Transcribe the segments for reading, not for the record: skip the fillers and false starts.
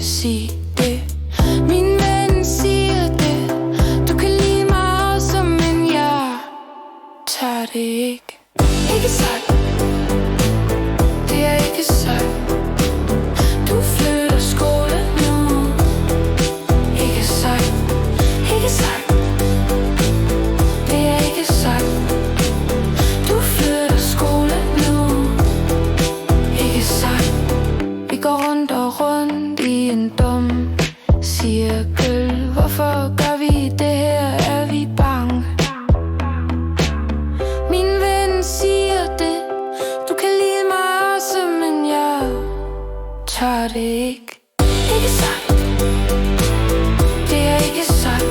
sige det. Min ven siger det. Du kan lide mig også, men jeg tager det ikke. Ikke sagt. Det er ikke sagt. Du flytter skole nu. Ikke sagt. Ikke sagt. Det er ikke sagt. Du flytter skole nu. Ikke sagt. Vi går rundt og rundt i en dum cirkel. Hvorfor gør vi det her? Er vi bange? Min ven siger det. Du kan lide mig også, men jeg tager det ikke. Ikke sagt. Det er ikke sagt.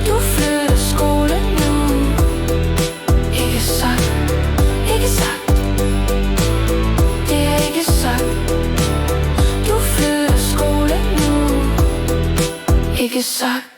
Du flytter skole nu. Ikke sagt. Ikke sagt. Det er ikke sagt. Du flytter skole nu. Ikke sagt.